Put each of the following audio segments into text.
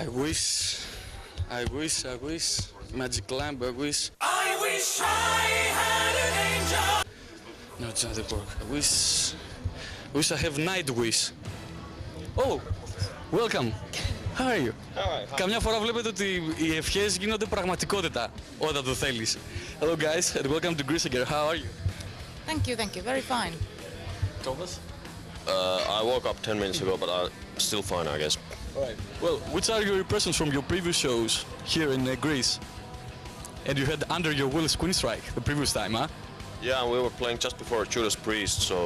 I wish, I wish, magic lamp, I wish. I wish I had an angel. No, it's not the work. Wish I have Nightwish. Oh, welcome. How are you? Hi. Καμιά φορά βλέπετε ότι οι ευχές γίνονται πραγματικότητα όταν το θέλεις. Hello guys and welcome to Greece again. How are you? Thank you, very fine. Thomas? I woke up 10 minutes ago, but I'm still fine, I guess. Alright. Well, which are your impressions from your previous shows here in Greece? And you had Under Your Will Queen Strike the previous time, huh? Yeah, we were playing just before Judas Priest, so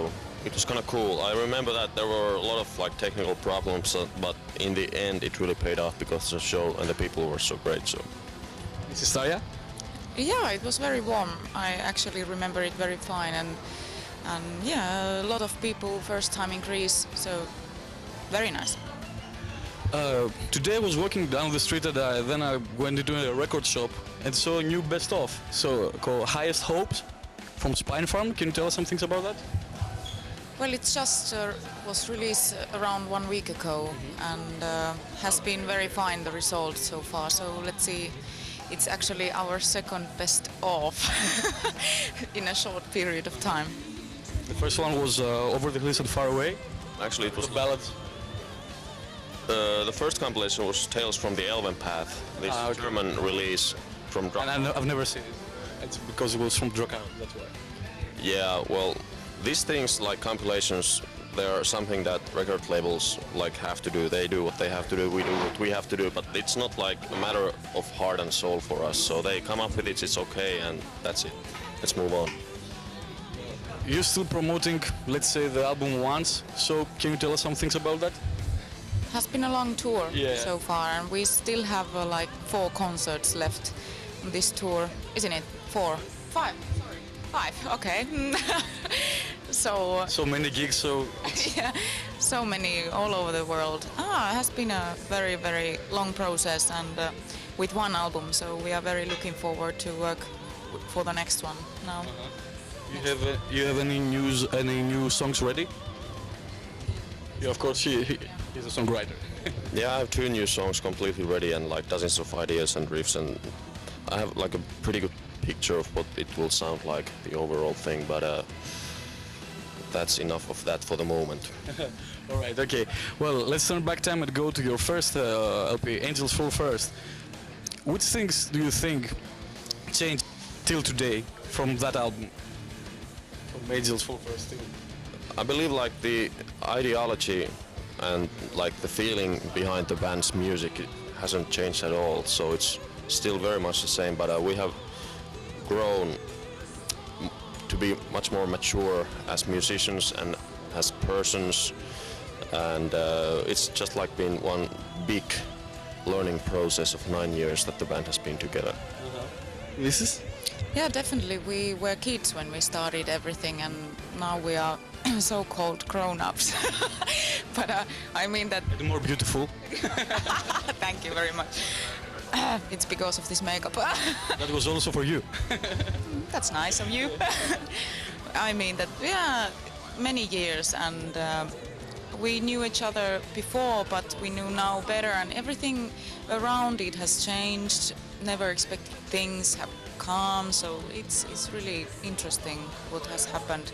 it was kind of cool. I remember that there were a lot of technical problems, but in the end it really paid off because the show and the people were so great. So. Mrs. Staria? Yeah, it was very warm. I actually remember it very fine, and yeah, a lot of people first time in Greece, so very nice. Today I was walking down the street and then I went into a record shop and saw a new best of, so called Highest Hopes from Spine Farm. Can you tell us some things about that? Well, it just was released around 1 week ago, and has been very fine, the result so far. So let's see, it's actually our second best of in a short period of time. The first one was Over the Hills and Far Away. Actually, it was The ballads. The first compilation was Tales from the Elven Path. This Okay. German release from And Drucker. I've never seen it. It's because it was from Drucker, that's why. Yeah, well, these things like compilations, they are something that record labels have to do. They do what they have to do, we do what we have to do, but it's not like a matter of heart and soul for us. So they come up with it, it's okay, and that's it. Let's move on. You're still promoting, let's say, the album once, so can you tell us some things about that? Has been a long tour Yeah. so far, and we still have 4 concerts left on this tour, isn't it? 4? 5? Sorry. 5, okay. So many gigs, so Yeah, so many all over the world. It has been a very, very long process, and with one album, so we are very looking forward to work for the next one now. you have any new songs ready? Yeah, of course, he's a songwriter. Yeah, I have 2 new songs completely ready and dozens of ideas and riffs, and I have a pretty good picture of what it will sound like, the overall thing, but that's enough of that for the moment. All right, okay. Well, let's turn back time and go to your first LP, Angels Fall First. Which things do you think changed till today from that album? From Angels Fall First till... I believe the ideology and the feeling behind the band's music hasn't changed at all, so it's still very much the same, but we have grown to be much more mature as musicians and as persons, and it's just been one big learning process of 9 years that the band has been together. Mrs.? Yeah, definitely. We were kids when we started everything, and now we are so-called grown-ups. But I mean that... And more beautiful. Thank you very much. It's because of this makeup. That was also for you. That's nice of you. I mean that, yeah, many years, and we knew each other before, but we knew now better, and everything around it has changed. Never expected things have come, so it's really interesting what has happened.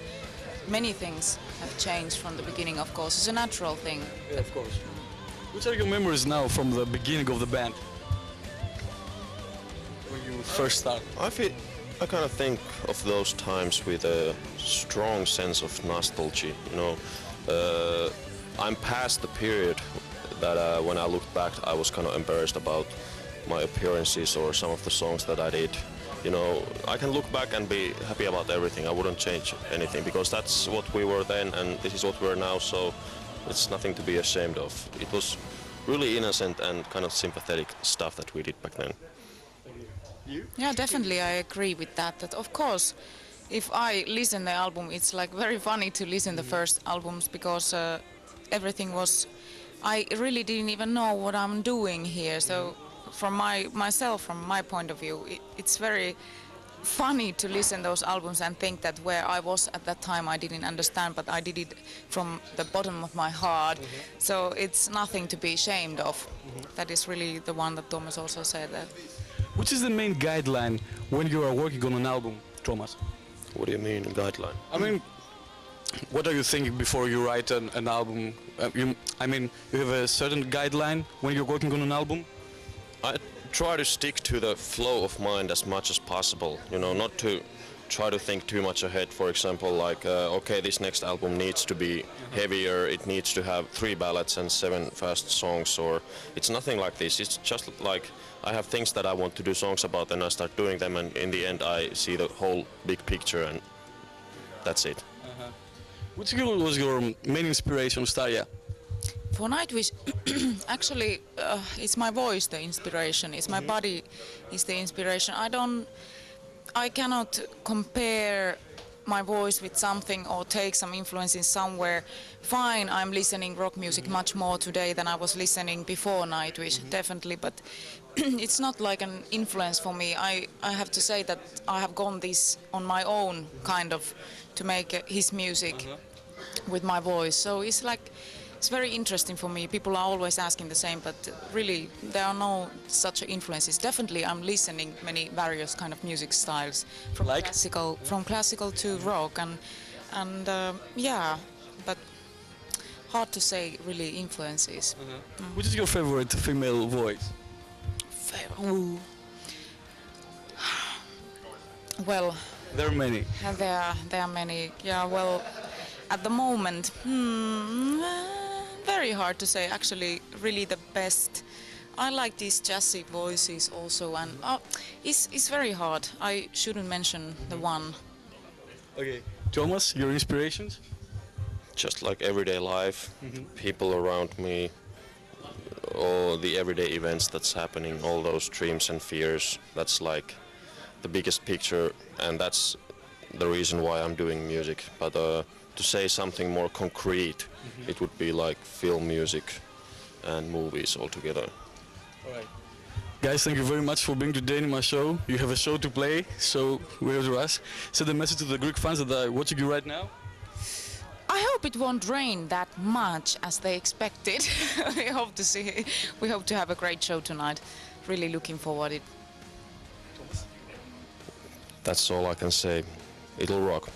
Many things have changed from the beginning, of course. It's a natural thing. Yeah, of course. Which are your memories now from the beginning of the band? When you first started? I kind of think of those times with a strong sense of nostalgia. I'm past the period that when I looked back, I was kind of embarrassed about my appearances or some of the songs that I did. I can look back and be happy about everything. I wouldn't change anything because that's what we were then and this is what we're now, so it's nothing to be ashamed of. It was really innocent and kind of sympathetic stuff that we did back then. You? Yeah, definitely, I agree with that. That of course, if I listen the album, it's very funny to listen the first albums because everything was... I really didn't even know what I'm doing here. So from my point of view, it's very funny to listen those albums and think that where I was at that time I didn't understand, but I did it from the bottom of my heart. So it's nothing to be ashamed of. That is really the one that Thomas also said that. Which is the main guideline when you are working on an album, Thomas? What do you mean guideline? I mean, what are you thinking before you write an album? You have a certain guideline when you're working on an album? I try to stick to the flow of mind as much as possible, you know, not to try to think too much ahead. For example, like, okay, this next album needs to be heavier, it needs to have 3 ballads and 7 fast songs, or it's nothing like this. It's just like I have things that I want to do songs about, and I start doing them, and in the end I see the whole big picture, and that's it. Which was your main inspiration, Starja? For Nightwish, actually, it's my voice the inspiration. It's my body is the inspiration. I cannot compare my voice with something or take some influence in somewhere. Fine, I'm listening rock music much more today than I was listening before Nightwish, definitely. But it's not like an influence for me. I have to say that I have gone this on my own, kind of, to make his music with my voice. So it's like. It's very interesting for me. People are always asking the same, but really there are no such influences. Definitely I'm listening many various kind of music styles, from Like? classical to rock, and yeah, but hard to say really influences. Which is your favorite female voice? Ooh. Well, There are many. there are many. Yeah, well, at the moment, very hard to say. Actually, really the best. I like these jazzy voices also, and it's very hard. I shouldn't mention the one. Okay. Thomas, your inspirations? Just like everyday life, people around me, all the everyday events that's happening, all those dreams and fears, that's like the biggest picture, and that's the reason why I'm doing music. But to say something more concrete, it would be like film music and movies all together. All right. Guys, thank you very much for being today in my show. You have a show to play, so we have to rush. Send a message to the Greek fans that are watching you right now. I hope it won't rain that much as they expected. We hope to have a great show tonight. Really looking forward it. That's all I can say. It'll rock.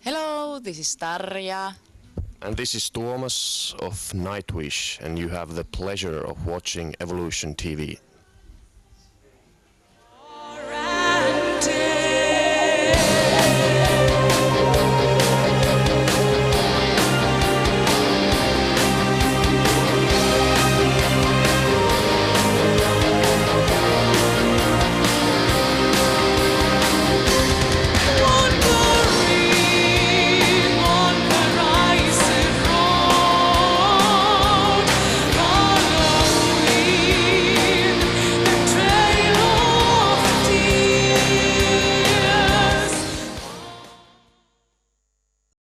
Hello, this is Tarja. And this is Tuomas of Nightwish, and you have the pleasure of watching Evolution TV.